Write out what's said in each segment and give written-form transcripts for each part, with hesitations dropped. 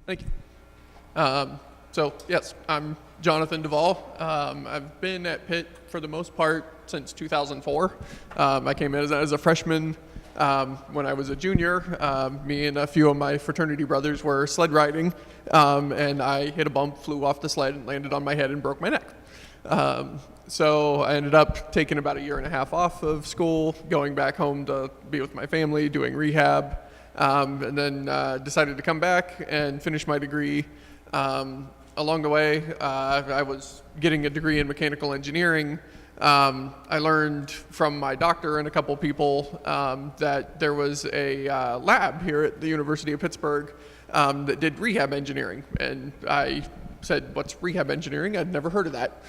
Thank you. Yes, I'm Jonathan Duvall. I've been at Pitt for the most part since 2004. I came in as a freshman when I was a junior. Me and a few of my fraternity brothers were sled riding, and I hit a bump, flew off the sled, and landed on my head and broke my neck. So I ended up taking about a year and a half off of school, going back home to be with my family, doing rehab, and then decided to come back and finish my degree. Along the way, I was getting a degree in mechanical engineering. I learned from my doctor and a couple people that there was a lab here at the University of Pittsburgh that did rehab engineering. And I said, "What's rehab engineering?" I'd never heard of that.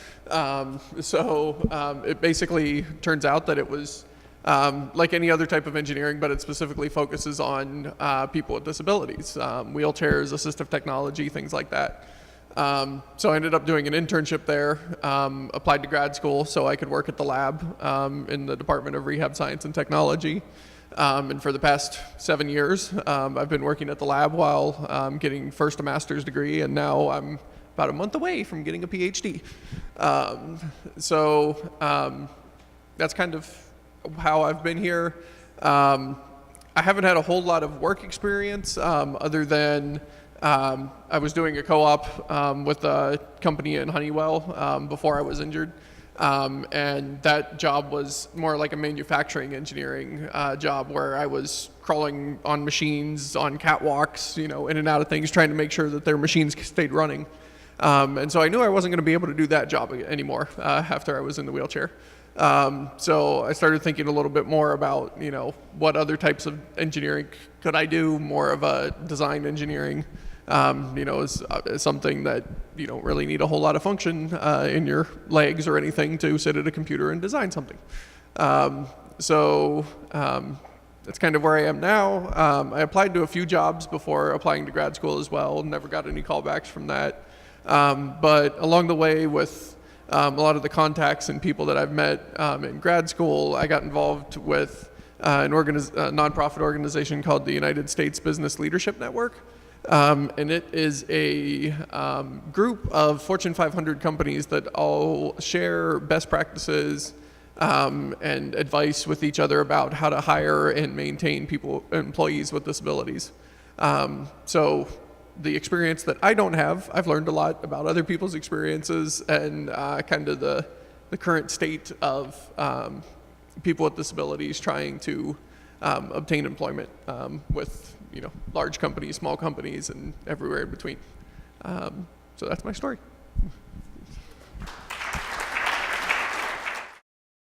It basically turns out that it was like any other type of engineering, but it specifically focuses on people with disabilities, wheelchairs, assistive technology, things like that. So I ended up doing an internship there, applied to grad school so I could work at the lab in the Department of Rehab Science and Technology. And for the past 7 years, I've been working at the lab while getting first a master's degree, and now I'm about a month away from getting a PhD. That's kind of how I've been here. I haven't had a whole lot of work experience other than I was doing a co-op with a company in Honeywell before I was injured. And that job was more like a manufacturing engineering job where I was crawling on machines, on catwalks, in and out of things, trying to make sure that their machines stayed running. And so I knew I wasn't going to be able to do that job anymore after I was in the wheelchair. So I started thinking a little bit more about, what other types of engineering could I do, more of a design engineering, is something that you don't really need a whole lot of function in your legs or anything to sit at a computer and design something. That's kind of where I am now. I applied to a few jobs before applying to grad school as well, never got any callbacks from that. But along the way with a lot of the contacts and people that I've met in grad school, I got involved with a nonprofit organization called the United States Business Leadership Network. And it is a group of Fortune 500 companies that all share best practices and advice with each other about how to hire and maintain employees with disabilities. So the experience that I don't have, I've learned a lot about other people's experiences and kind of the current state of people with disabilities trying to obtain employment with large companies, small companies, and everywhere in between. So that's my story.